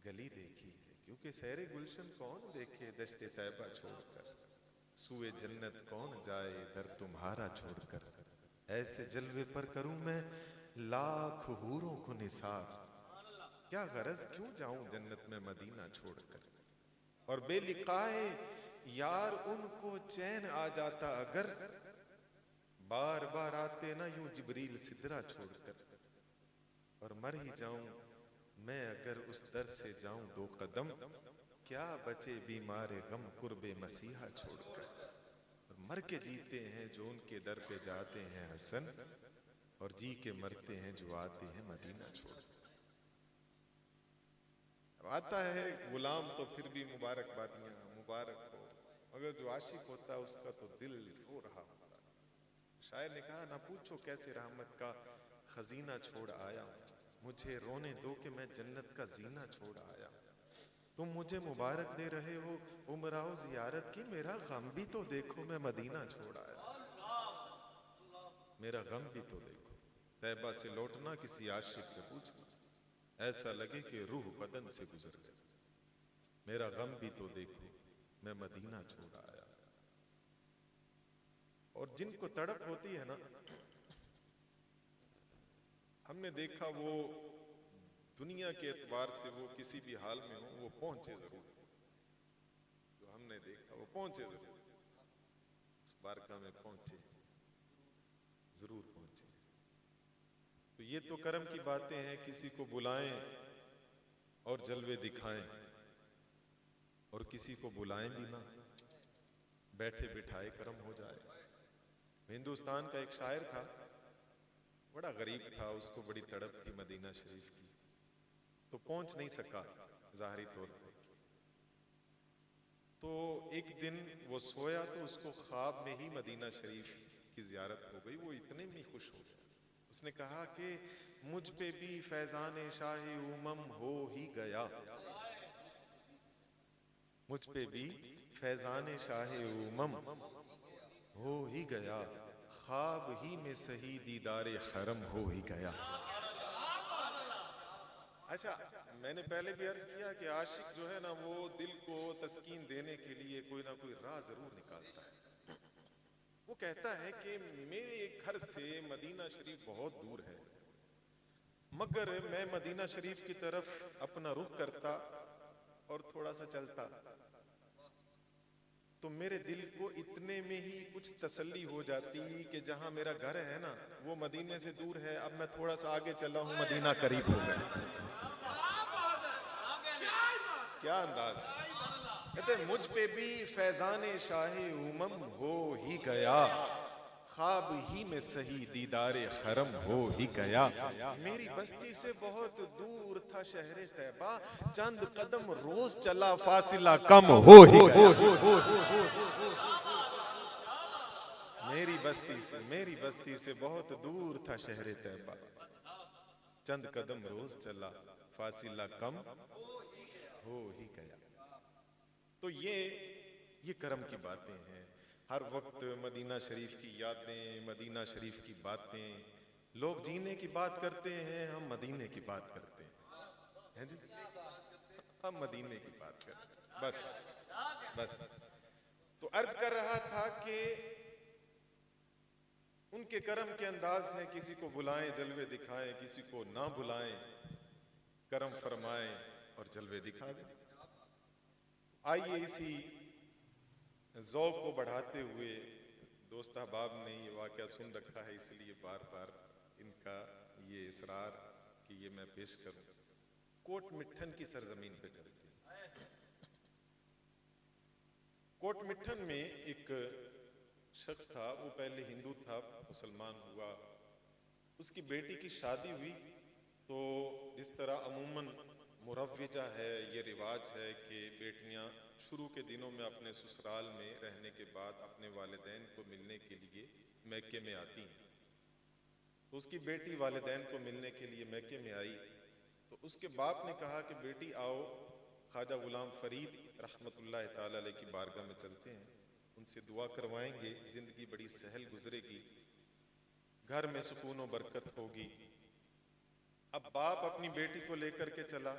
गली देखी है, क्योंकि सहरे गुलशन कौन देखे दश्ते तैबा छोड़कर, सुए जन्नत कौन जाए दर तुम्हारा छोड़कर। ऐसे जलवे पर करूं मैं लाख हूरों को निसार, क्या गरज क्यों जाऊं जन्नत में मदीना छोड़कर। और बेलिकाए यार उनको चैन आ जाता अगर, बार बार आते ना यूं जिब्रील सिदरा छोड़कर। और मर ही जाऊं मैं अगर उस दर से जाऊं दो कदम, क्या बचे बीमार गम कुर्बे मसीहा छोड़कर। और मर के जीते हैं जो उनके दर पे जाते हैं हसन, और जी के मरते हैं जो आते हैं मदीना छोड़कर। आता है गुलाम तो फिर भी मुबारकबादियां मुबारक हो, मगर जो आशिक होता है उसका तो दिल रो रहा होता है। शायर ने कहा ना पूछो कैसे रहमत का खजीना छोड़ आया, मुझे रोने दो कि मैं जन्नत का जीना छोड़ आया। तुम मुझे मुबारक दे रहे हो उमराओ जियारत की, मेरा गम भी तो देखो मैं मदीना छोड़ आया। मेरा गम भी तो देखो, तैबा से लौटना किसी आशिक से पूछना, ऐसा लगे कि रूह बदन से गुजर गई। मेरा गम भी तो देखो मैं मदीना छोड़ आया। और जिनको तड़प होती है ना, हमने देखा वो दुनिया के एतबार से वो किसी भी हाल में हो वो पहुंचे जरूर। जो हमने देखा वो पहुंचे जरूर, उस बारगाह में पहुंचे जरूर पहुंचे। तो ये तो कर्म की बातें हैं, किसी को बुलाएं और जलवे दिखाएं, और किसी को बुलाएं भी ना, बैठे बिठाए कर्म हो जाए। हिंदुस्तान का एक शायर था, बड़ा गरीब था, उसको बड़ी तड़प थी मदीना शरीफ की, तो पहुंच नहीं सका जाहिरी तौर पर। तो एक दिन वो सोया तो उसको ख्वाब में ही मदीना शरीफ की जियारत हो गई। वो इतने में खुश हो गया, उसने कहा कि मुझ पे भी फैजान शाही उमम हो ही गया, मुझ पे भी फैजान शाही उमम हो ही गया, ख्वाब ही में सही दीदारे हरम हो ही गया। अच्छा, मैंने पहले भी अर्ज किया कि आशिक जो है ना वो दिल को तस्कीन देने के लिए कोई ना कोई राह जरूर निकालता है। वो कहता है कि मेरे घर से मदीना शरीफ बहुत दूर है, मगर मैं मदीना शरीफ की तरफ अपना रुख करता और थोड़ा सा चलता तो मेरे दिल को इतने में ही कुछ तसल्ली हो जाती कि जहां मेरा घर है ना वो मदीने से दूर है, अब मैं थोड़ा सा आगे चला हूं मदीना करीब हो गया। क्या अंदाज। कहते मुझ पे भी फैजान शाही उमम हो ही गया, ख्वाब ही में सही दीदारे हरम हो ही गया। मेरी बस्ती से बहुत दूर था शहरे तैबा, चंद कदम रोज चला फासिला कम हो ही गया। मेरी बस्ती से बहुत दूर था शहरे तैबा, चंद कदम रोज चला फासिला कम हो ही गया। तो ये कर्म की बातें हैं। हर वक्त मदीना शरीफ की यादें, मदीना शरीफ की बातें, लोग जीने की बात करते हैं, हम मदीने की बात करते हैं जी, हम मदीने की बात करते हैं बस बस। तो अर्ज कर रहा था कि उनके कर्म के अंदाज हैं, किसी को बुलाएं जलवे दिखाएं, किसी को ना बुलाएं कर्म फरमाएं और जलवे दिखा दें। आइए इसी ज़ौक़ को बढ़ाते हुए, दोस्त अहबाब ने ये वाक़या सुन रखा है इसलिए बार बार इनका ये इसरार कि ये मैं पेश करूं। कोट मिट्ठन की सरजमीन पे चलते हैं। कोट मिट्ठन में एक शख्स था, वो पहले हिंदू था, मुसलमान हुआ, उसकी बेटी की शादी हुई। तो जिस तरह अमूमन मुरव्विजा है, ये रिवाज है कि बेटियां शुरू के दिनों में अपने ससुराल में रहने के बाद अपने वालिदैन को मिलने के लिए मैके में आती हैं। तो उसकी बेटी वालिदैन को मिलने के लिए मैके में आई, तो उसके बाप ने कहा कि बेटी आओ, ख्वाजा गुलाम फरीद रहमतुल्लाह ताला अलैह की बारगाह में चलते हैं, उनसे दुआ करवाएंगे, जिंदगी बड़ी सहल गुजरेगी, घर में सुकून और बरकत होगी। अब बाप अपनी बेटी को लेकर के चला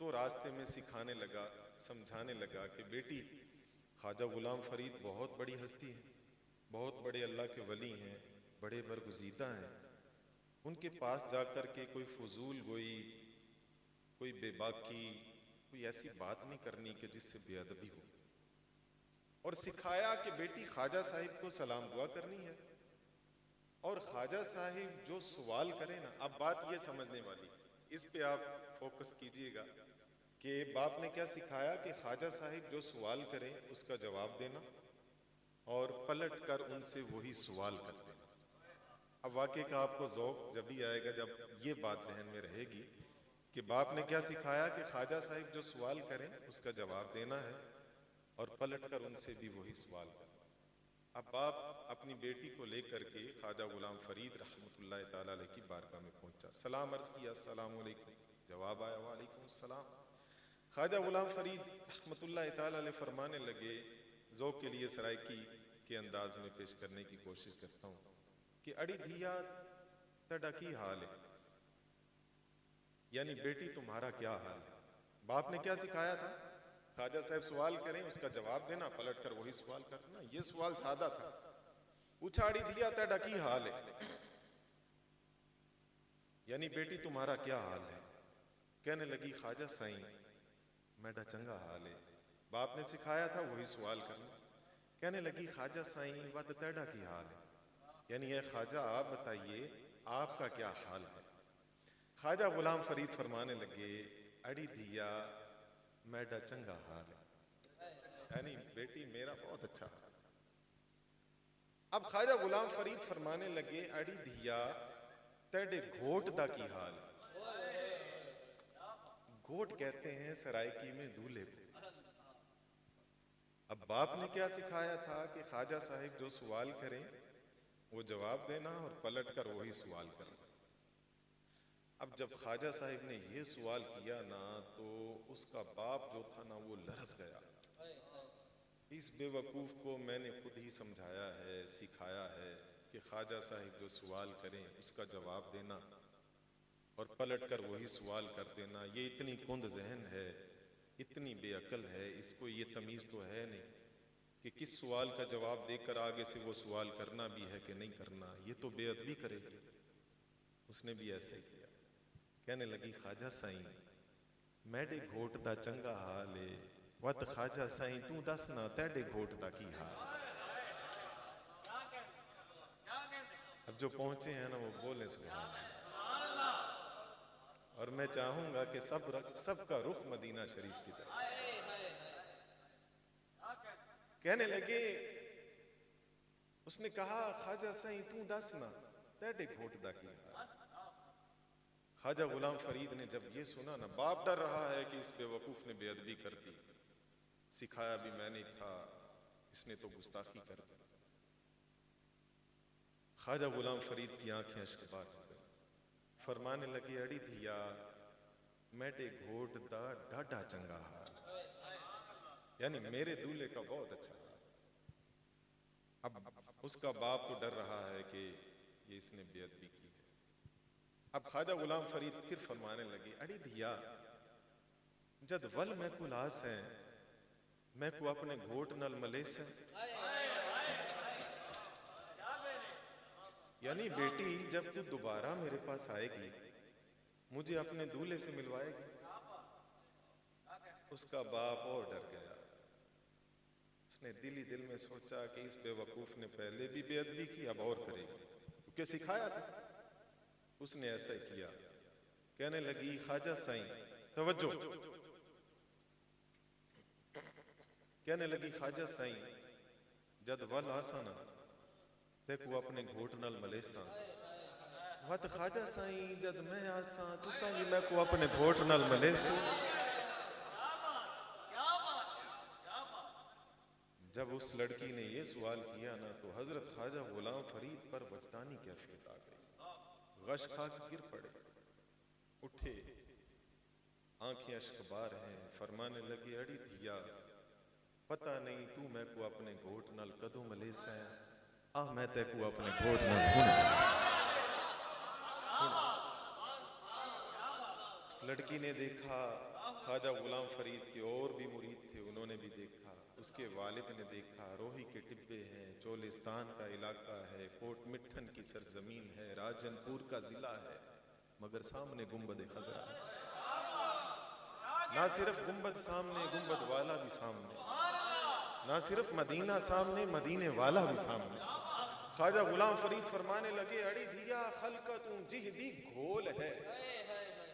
तो रास्ते में सिखाने लगा, समझाने लगा कि बेटी, ख्वाजा गुलाम फरीद बहुत बड़ी हस्ती है, बहुत बड़े अल्लाह के वली हैं, बड़े बरगुज़ीदा हैं। उनके पास जाकर के कोई फजूल गोई, कोई बेबाकी, कोई ऐसी बात नहीं करनी कि जिससे बेअदबी हो। और सिखाया कि बेटी, ख्वाजा साहिब को सलाम दुआ करनी है, और ख्वाजा साहिब जो सवाल करें ना, अब बात ये समझने वाली, इस पे आप फोकस कीजिएगा कि बाप ने क्या सिखाया कि ख्वाजा साहिब जो सवाल करें उसका जवाब देना और पलट कर उनसे वही सवाल कर देना। अब वाकई का आपको ज़ौक़ जब भी आएगा जब ये बात जहन में रहेगी कि बाप ने क्या सिखाया कि ख्वाजा साहिब जो सवाल करें उसका जवाब देना है और पलट कर उनसे भी वही सवाल करना। अब बाप अपनी बेटी को लेकर के ख्वाजा गुलाम फरीद रहमतुल्लाह ताला अलैह की बारगाह में पहुंचा, सलाम अर्ज़ किया, अस्सलाम वालेकुम, जवाब आया वालेकुम अस्सलाम। ख्वाजा गुलाम फरीद रहमतुल्लाह ताला अलैह फरमाने लगे, ज़ौक़ के लिए सराइकी के अंदाज में पेश करने की कोशिश करता हूँ कि अड़ी धिया तड़ा की हाल है, यानी बेटी तुम्हारा क्या हाल है। बाप ने क्या सिखाया था? ख्वाजा साहब सवाल करें उसका जवाब देना, पलट कर वही सवाल करना। ये सवाल सादा था। पूछा, अड़ी धिया तड़ा की हाल है, यानी बेटी तुम्हारा क्या हाल है। कहने लगी, ख्वाजा साईं मेरा चंगा हाल है। बाप ने सिखाया था वही सवाल करना। कहने लगी, ख्वाजा साईं वद तड़ा की हाल है, यानी है ख्वाजा आप बताइए आपका क्या हाल है। ख्वाजा गुलाम फरीद फरमाने लगे, अड़ी धिया मेरा चंगा हाल है, यानी बेटी मेरा बहुत अच्छा हाल है। अब ख्वाजा गुलाम फरीद फरमाने लगे, अड़ी धिया तेरे घोट दा की हाल है। घोट कहते हैं सराइकी में दूल्हे को। अब बाप ने क्या सिखाया था कि ख्वाजा साहिब जो सवाल करें वो जवाब देना और पलट कर वही सवाल करना। अब जब ख्वाजा साहिब ने ये सवाल किया ना, तो उसका बाप जो था ना वो लरस गया। इस बेवकूफ़ को मैंने खुद ही समझाया है, सिखाया है कि ख्वाजा साहिब जो सवाल करें उसका जवाब देना और पलट कर वही सवाल कर देना। ये इतनी कुंद जहन है, इतनी बेअकल है, इसको ये तमीज़ तो है नहीं कि किस सवाल का जवाब देकर आगे से वो सवाल करना भी है कि नहीं करना। ये तो बेअदबी करेगी। उसने भी ऐसा ही किया। कहने लगी, ख्वाजा साईं मेरे घोट दा चंगा हाल है, वत ख्वाजा साईं तू दस ना तेरे घोट दा की हाल। अब जो पहुंचे हैं ना वो बोले सुभान अल्लाह। और मैं चाहूंगा कि सबका रुख मदीना शरीफ की तरफ। कहने लगे, उसने कहा, ख्वाजा साईं तू दस ना तेरे घोट दा की हाल। ख्वाजा गुलाम फरीद ने जब ये सुना ना, बाप डर रहा है कि इस बेवकूफ़ ने बेअदबी कर दी, सिखाया भी मैंने था, इसने तो गुस्ताखी कर दी। ख्वाजा गुलाम फरीद की आंखें अश्कबार हो गई। फरमाने लगे, अड़ी धिया मेरे घोट दा डाढा चंगा हाल, यानी मेरे दूल्हे का बहुत अच्छा हाल। अब उसका बाप तो डर रहा है कि ये इसने बेअदबी की है। अब ख्वाजा गुलाम फरीद फिर फरमाने लगे, अड़ी धिया जद वल मैं को लास है, मैं को अपने घोट नल मलेस है, यानी बेटी जब तू दोबारा मेरे पास आएगी मुझे अपने दूल्हे से मिलवाएगी। उसका बाप और डर गया। उसने दिल ही दिल में सोचा कि इस बेवकूफ ने पहले भी बेअदबी की, अब और करेगी, क्योंकि सिखाया था। उसने ऐसा ही किया। कहने लगी, ख्वाजा साईं तवज्जो। कहने लगी, ख्वाजा साईं जद वल आसाना देखो अपने घोट नल मलेसा, वत ख्वाजा साईं जद मैं आसा तुसा जी मैं को अपने घोट नल मलेसो। जब उस लड़की ने ये सवाल किया ना, तो हजरत ख्वाजा गुलाम फरीद पर वजदानी कैफियत आ गई। गश खा के गिर पड़े, उठे, आंखें अश्कबार हैं। फरमाने लगे, अड़ी धिया पता नहीं तू मैं को अपने घोट नल कदों मलेसा है, आ मैं ते को अपने घोट नल हुण मलेसा। उस लड़की ने देखा, ख्वाजा गुलाम फरीद के और भी मुरीद थे, उन्होंने भी देखा, उसके वालिद ने देखा, रोही के टिब्बे हैं, चोलिस्तान का इलाका है, कोट मिठन की सरजमीन है, राजनपुर का जिला है, मगर सामने गुंबद खजरा है। ना सिर्फ गुंबद सामने, गुंबद वाला भी सामने, ना सिर्फ मदीना सामने, मदीने वाला भी सामने। ख्वाजा गुलाम फरीद फरमाने लगे, अड़ी दिया खलकतूं जिहदी घोल है,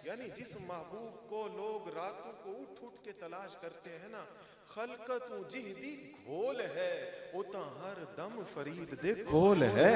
यानी जिस महबूब को लोग रातों को उठ उठ के तलाश करते हैं ना, खलकतूं जिहदी घोल है, उता हर दम फरीद दे कोल है।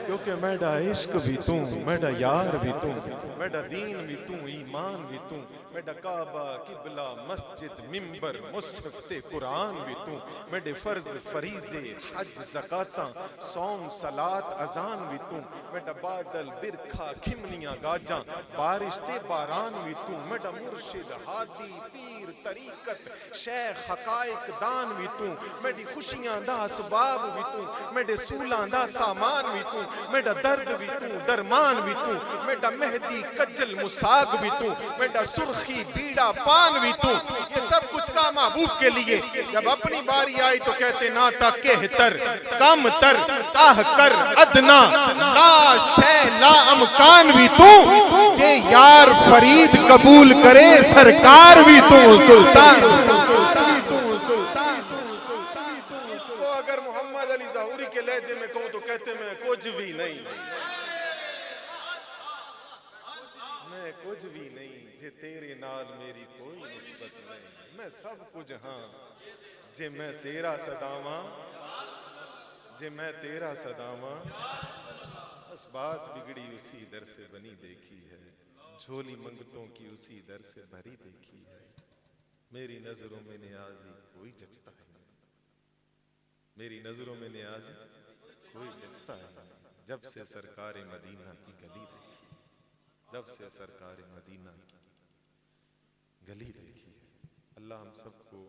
क्योंकि मेरा इश्क भी तू, मेरा यार भी तू, मेरा दीन भी तू, ईमान भी तू, मेरा काबा किबला मस्जिद मिंबर मुसहफ ते कुरान भी तू, मेरे फर्ज फरीजे हज ज़काता सौम सलात अजान भी तू, मेरा बादल बिरखा खिमनियां गाजा बारिश ते बारान भी तू, मेरा मुर्शिद हादी पीर तरीकत शेख हकाइक दान भी तू, मेरी खुशियां दा असबाब भी तू, मेरे सूलां दा सामान भी तू, मेरा दर्द भी तू, दरमान भी तू, मेरा मेहदी कज्जल मुसाग भी तू, मेरा सुर्खी बीड़ा पान भी तू। ये सब कुछ का महबूब के लिए। जब अपनी बारी आई तो कहते ना तक कहतर कम तर ताह कर अदना ला शै ला अमकान भी तू, जे यार फरीद कबूल करे सरकार भी तू सुल्तान। इसको अगर मोहम्मद अली ज़हूरी के लहजे में कहूं तो कहते मैं कुछ भी नहीं, मैं कुछ भी नहीं, जे तेरे नाल मेरी कोई निस्बत नहीं, मैं सब कुछ हाँ जे मैं तेरा सदावा, जे मैं तेरा सदावा। बस बात बिगड़ी उसी दर से बनी देखी है, झोली मंगतों की उसी दर से भरी देखी है, मेरी नजरों में नियाज़ी कोई जचता है, मेरी नजरों में नियाज़ी कोई जचता है। जब से सरकार मदीना की गली देखी, जब से सरकार मदीना की गली देखी है। अल्लाह हम सबको